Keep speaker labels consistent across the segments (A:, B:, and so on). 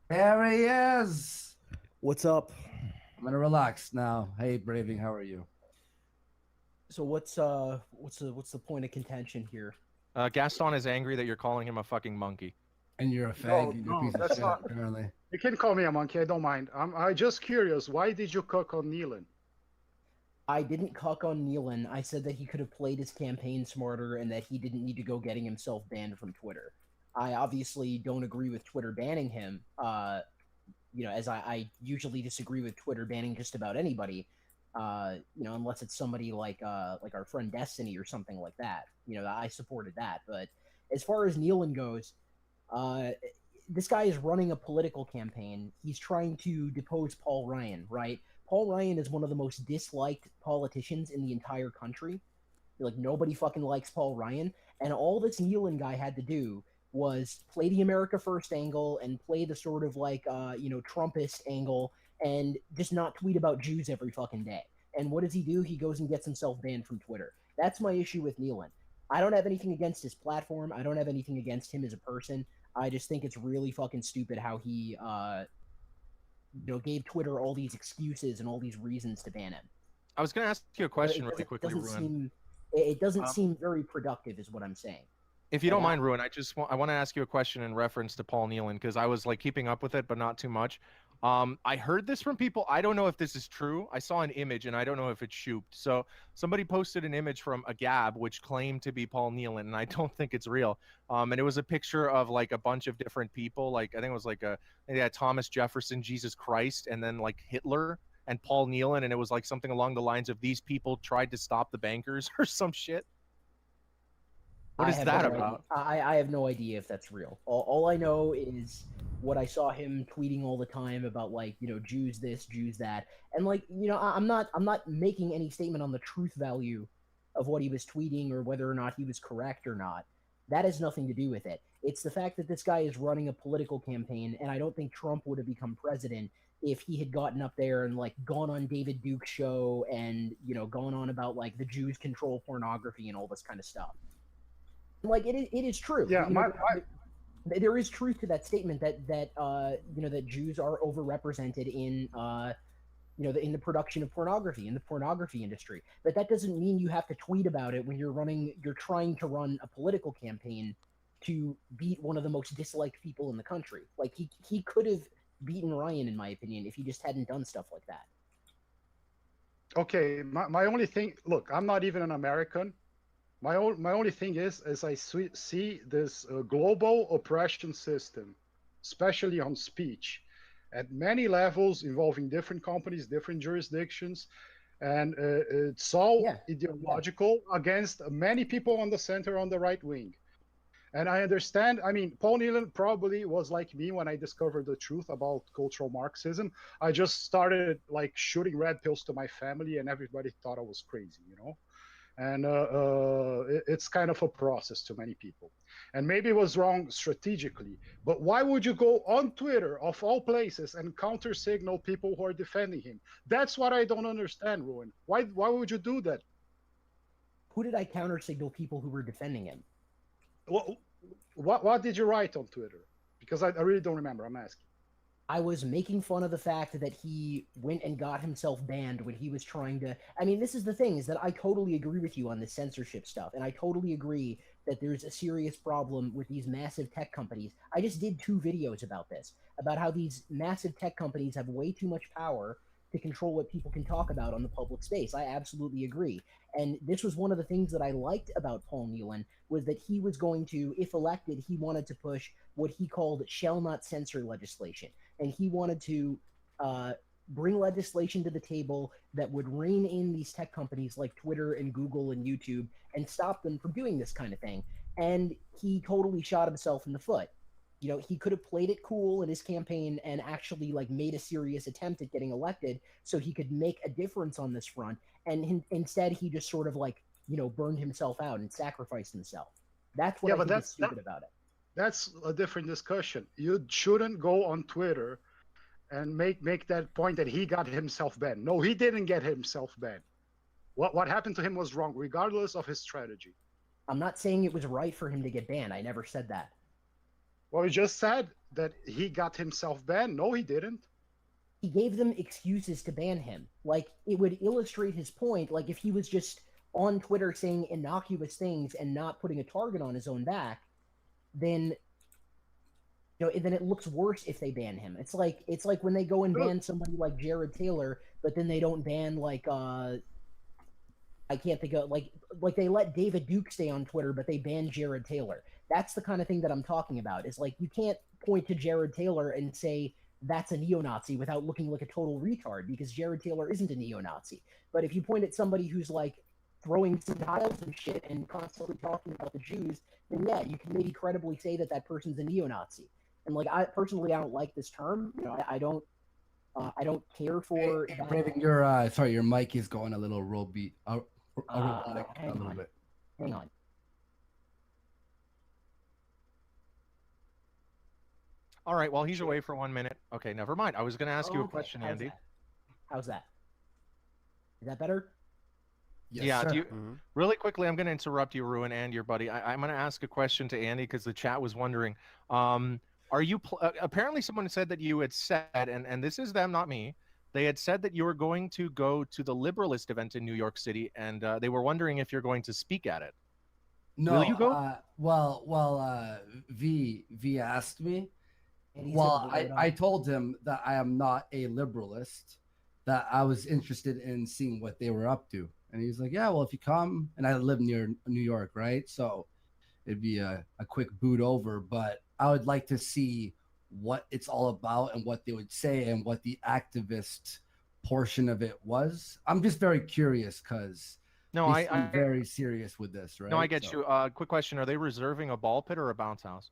A: There he is.
B: What's up?
A: I'm gonna relax now. Hey, Braving, how are you?
B: So what's the point of contention here?
C: Gaston is angry that you're calling him a fucking monkey.
A: And you're a fag.
D: No,
A: You're a
D: no,
A: piece of
D: that's
A: shit,
D: not.
A: apparently.
D: You can call me a monkey. I don't mind. I just curious. Why did you cook on Nealon?
B: I didn't cuck on Nealon. I said that he could have played his campaign smarter and that he didn't need to go getting himself banned from Twitter. I obviously don't agree with Twitter banning him. As I usually disagree with Twitter banning just about anybody. Unless it's somebody like our friend Destiny or something like that. I supported that. But as far as Nealon goes, Uh, this guy is running a political campaign. He's trying to depose Paul Ryan, right? Paul Ryan is one of the most disliked politicians in the entire country. Like, nobody fucking likes Paul Ryan. And all this Nealon guy had to do was play the America First angle and play the sort of Trumpist angle and just not tweet about Jews every fucking day. And what does he do? He goes and gets himself banned from Twitter. That's my issue with Nealon. I don't have anything against his platform. I don't have anything against him as a person. I just think it's really fucking stupid how he, gave Twitter all these excuses and all these reasons to ban him.
C: I was going to ask you a question really
B: It
C: quickly,
B: doesn't
C: Ruin.
B: seem it doesn't
C: Um,
B: seem very productive, is what I'm saying.
C: if you
B: Like,
C: don't mind, Ruin, I want to ask you a question in reference to Paul Nealon because I was like keeping up with it, but not too much. I heard this from people. I don't know if this is true. I saw an image and I don't know if it's shooped. So somebody posted an image from a Gab which claimed to be Paul Nealon, and I don't think it's real. And it was a picture of like a bunch of different people. Like I think it was like Thomas Jefferson, Jesus Christ, and then like Hitler and Paul Nealon, and it was like something along the lines of these people tried to stop the bankers or some shit. What
B: I
C: is
B: have
C: that
B: no idea.
C: about?
B: I have no idea if that's real. All I know is what I saw him tweeting all the time about, like, Jews this, Jews that, and like, I'm not making any statement on the truth value of what he was tweeting or whether or not he was correct or not. That has nothing to do with it. It's the fact that this guy is running a political campaign, and I don't think Trump would have become president if he had gotten up there and like gone on David Duke's show and gone on about like the Jews control pornography and all this kind of stuff. Like, it is true.
D: Yeah,
B: There is truth to that statement that Jews are overrepresented in in the production of pornography in the pornography industry. But that doesn't mean you have to tweet about it when you're trying to run a political campaign to beat one of the most disliked people in the country. Like, he could have beaten Ryan, in my opinion, if he just hadn't done stuff like that.
D: okay. My only thing. Look, I'm not even an American. My only thing is I see this global oppression system, especially on speech, at many levels involving different companies, different jurisdictions, and it's all
B: Yeah, yeah.
D: ideological against many people on the center, on the right wing. And I understand. I mean, Paul Nealon probably was like me when I discovered the truth about cultural Marxism. I just started like shooting red pills to my family, and everybody thought I was crazy, you know. And it's kind of a process to many people. And maybe it was wrong strategically, but why would you go on Twitter, of all places, and counter signal people who are defending him? That's what I don't understand, Ruin. Why would you do that?
B: Who did I counter signal people who were defending him?
D: What, what did you write on Twitter? Because I really don't remember. I'm asking.
B: I was making fun of the fact that he went and got himself banned when he was trying to. I mean, this is the thing, is that I totally agree with you on the censorship stuff, and I totally agree that there's a serious problem with these massive tech companies. I just did 2 videos about this, about how these massive tech companies have way too much power to control what people can talk about on the public space. I absolutely agree. And this was one of the things that I liked about Paul Nealon, was that he was going to, if elected, he wanted to push what he called shall not censor legislation, and he wanted to bring legislation to the table that would rein in these tech companies like Twitter and Google and YouTube and stop them from doing this kind of thing. And he totally shot himself in the foot. He could have played it cool in his campaign and actually like made a serious attempt at getting elected so he could make a difference on this front. And instead, he just sort of like burned himself out and sacrificed himself. That's what
D: Yeah,
B: I
D: but
B: think is stupid about it.
D: that's a different discussion. You shouldn't go on Twitter and make that point that he got himself banned. No, he didn't get himself banned. What happened to him was wrong, regardless of his strategy.
B: I'm not saying it was right for him to get banned. I never said that.
D: Well, you just said that he got himself banned. No, he didn't.
B: He gave them excuses to ban him. Like, it would illustrate his point. Like, if he was just on Twitter saying innocuous things and not putting a target on his own back, then then it looks worse if they ban him. It's like when they go and ban somebody like Jared Taylor, but then they don't ban like I can't think of like they let David Duke stay on Twitter, but they ban Jared Taylor. That's the kind of thing that I'm talking about. Is like you can't point to Jared Taylor and say that's a neo-Nazi without looking like a total retard, because Jared Taylor isn't a neo-Nazi. But if you point at somebody who's like throwing some tiles and shit and constantly talking about the Jews, then yeah, you can maybe credibly say that that person's a neo-Nazi. And like I personally, I don't like this term. I don't care for.
A: Hey, Braven, your sorry, your mic is going a little robotic a little bit.
B: Hang on.
C: All right, well, he's away for 1 minute. Okay, never mind. I was going to ask you a question, Andy.
B: How's that? Is that better?
A: Yes,
C: yeah,
A: sir.
C: Really quickly, I'm going to interrupt you, Ruin, and your buddy. I'm going to ask a question to Andy because the chat was wondering. Are you apparently someone said that you had said, and this is them, not me. They had said that you were going to go to the Liberalist event in New York City, and they were wondering if you're going to speak at it.
A: No,
C: will you go?
A: V asked me. Well, I told him that I am not a liberalist, that I was interested in seeing what they were up to. And he's like, yeah, well, if you come, and I live near New York, right? So it'd be a quick boot over, but I would like to see what it's all about and what they would say and what the activist portion of it was. I'm just very curious because I'm very serious with this, right?
C: No, I get you. Quick question. Are they reserving a ball pit or a bounce house?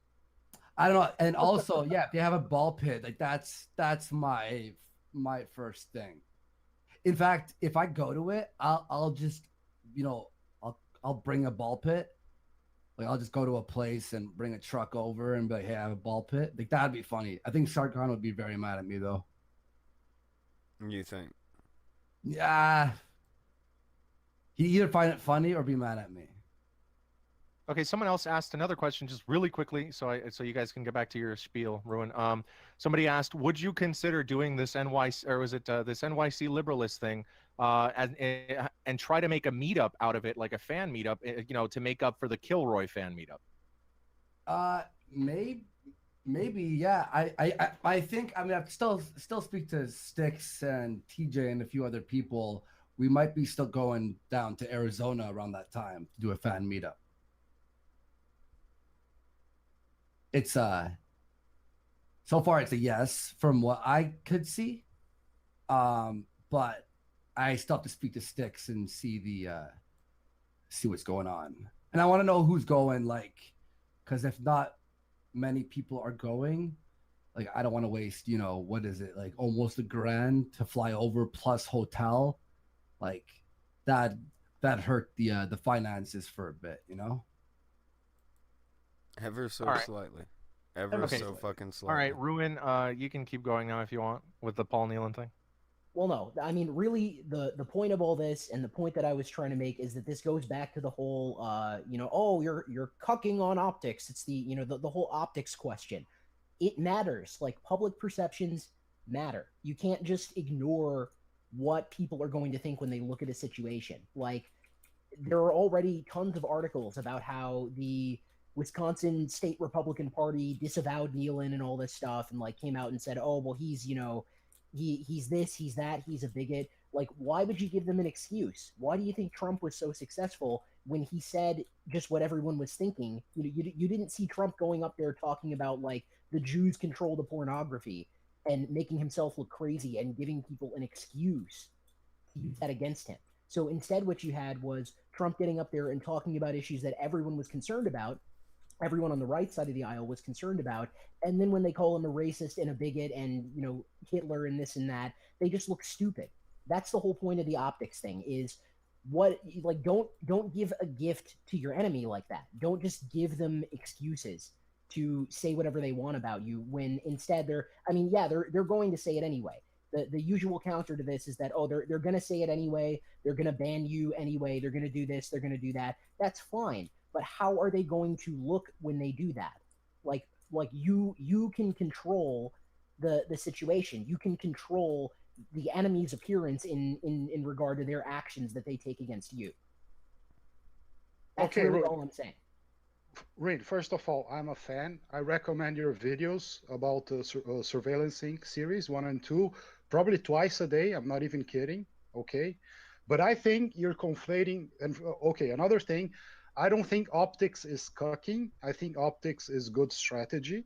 A: I don't know. And also, yeah, if they have a ball pit, like that's my first thing. In fact, if I go to it, I'll just, I'll bring a ball pit. Like I'll just go to a place and bring a truck over and be like, hey, I have a ball pit. Like that'd be funny. I think Sargon would be very mad at me though.
E: You think?
A: Yeah. He'd either find it funny or be mad at me.
C: Okay, someone else asked another question just really quickly, so you guys can get back to your spiel, Ruin. Somebody asked, would you consider doing this NYC, or was it this NYC liberalist thing, and try to make a meetup out of it, like a fan meetup, to make up for the Kilroy fan meetup?
A: Maybe, yeah. I think, I mean, I still speak to Styx and TJ and a few other people. We might be still going down to Arizona around that time to do a fan meetup. It's so far it's a yes from what I could see, but I still have to speak to Styx and see what's going on, and I want to know who's going, like, because if not many people are going, like I don't want to waste, what is it, like almost $1,000 to fly over plus hotel, like that hurt the finances for a bit,
E: Ever so slightly. So fucking slightly.
C: All right, Ruin, you can keep going now if you want with the Paul Nealon thing.
B: Well, no. I mean, really, the point of all this and the point that I was trying to make is that this goes back to the whole, you're cucking on optics. It's the whole optics question. It matters. Like, public perceptions matter. You can't just ignore what people are going to think when they look at a situation. Like, there are already tons of articles about how the Wisconsin State Republican Party disavowed NEHLEN and all this stuff, and like came out and said, oh, well, he's, he's this, he's that, he's a bigot. Like, why would you give them an excuse? Why do you think Trump was so successful when he said just what everyone was thinking? You didn't see Trump going up there talking about like the Jews control the pornography and making himself look crazy and giving people an excuse to use that against him. So instead, what you had was Trump getting up there and talking about issues that everyone was concerned about. Everyone on the right side of the aisle was concerned about, and then when they call him a racist and a bigot and Hitler and this and that, they just look stupid. That's the whole point of the optics thing. Is don't give a gift to your enemy like that. Don't just give them excuses to say whatever they want about you when instead they're going to say it anyway. The usual counter to this is that they're going to say it anyway. They're going to ban you anyway. They're going to do this. They're going to do that. That's fine. But how are they going to look when they do that? Like, Like you can control the situation. You can control the enemy's appearance in regard to their actions that they take against you. That's
D: Okay,
B: really all I'm saying.
D: Reed, first of all, I'm a fan. I recommend your videos about the Surveillance Inc. series 1 and 2, probably twice a day. I'm not even kidding. Okay. But I think you're conflating. And okay, another thing, I don't think optics is cucking. I think optics is good strategy.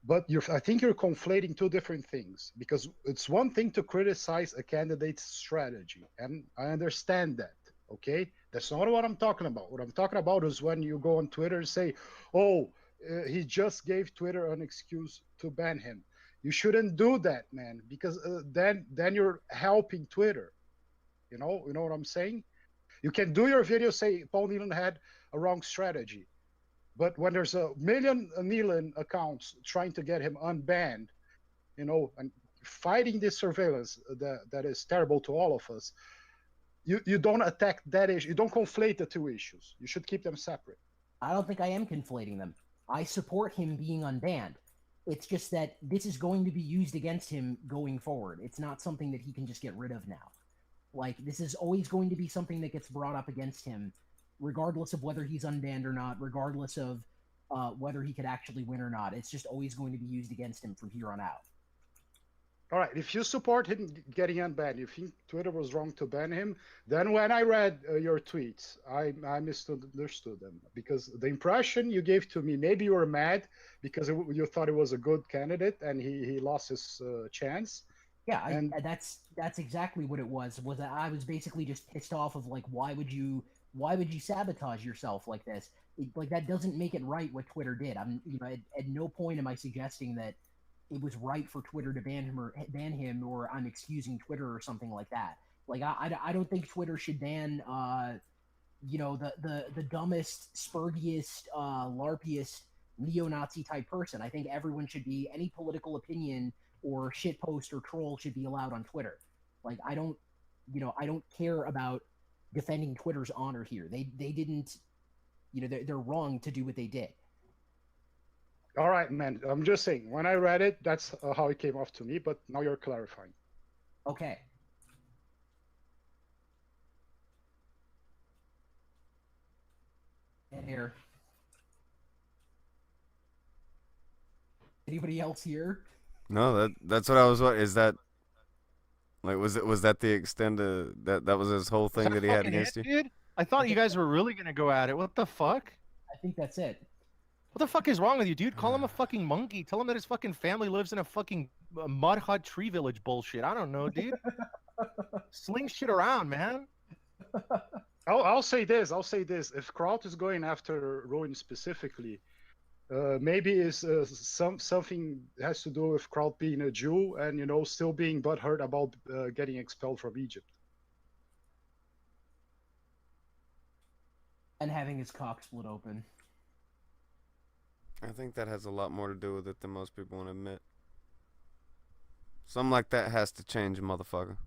D: But I think you're conflating two different things, because it's one thing to criticize a candidate's strategy, and I understand that. Okay, that's not what I'm talking about. What I'm talking about is when you go on Twitter and say, "Oh, he just gave Twitter an excuse to ban him." You shouldn't do that, man, because then you're helping Twitter. You know what I'm saying? You can do your video, say Paul Nealon had a wrong strategy. But when there's a million NEHLEN accounts trying to get him unbanned, and fighting this surveillance that is terrible to all of us, you don't attack that issue. You don't conflate the two issues. You should keep them separate.
B: I don't think I am conflating them. I support him being unbanned. It's just that this is going to be used against him going forward. It's not something that he can just get rid of now. Like, this is always going to be something that gets brought up against him, regardless of whether he's unbanned or not, regardless of whether he could actually win or not. It's just always going to be used against him from here on out.
D: All right, if you support him getting unbanned, you think Twitter was wrong to ban him, then when I read your tweets, I misunderstood them, because the impression you gave to me, maybe you were mad because you thought he was a good candidate and he lost his chance.
B: Yeah, that's exactly what it was. Was that I was basically just pissed off of, like, why would you sabotage yourself like this? Like, that doesn't make it right what Twitter did. At no point am I suggesting that it was right for Twitter to ban him, or I'm excusing Twitter or something like that. Like, I don't think Twitter should ban the dumbest, spurgiest, larpiest neo-Nazi type person. I think everyone should be, any political opinion or shitpost or troll should be allowed on Twitter. Like, I don't care about defending Twitter's honor here. They didn't, they're wrong to do what they did.
D: All right, man. I'm just saying, when I read it, that's how it came off to me, but now you're clarifying.
B: Okay. And here. Anybody else here?
E: No, that's what I was. What is that? Like, was that the extent of that? That was his whole thing that he had against you.
C: Dude? I thought you guys were really gonna go at it. What the fuck?
B: I think that's it.
C: What the fuck is wrong with you, dude? Call him a fucking monkey. Tell him that his fucking family lives in a fucking mud hut tree village bullshit. I don't know, dude. Sling shit around, man.
D: I'll say this. If Kraut is going after Rowan specifically, maybe it's something has to do with Kraut being a Jew and still being butthurt about getting expelled from Egypt.
B: And having his cock split open.
E: I think that has a lot more to do with it than most people want to admit. Something like that has to change, motherfucker.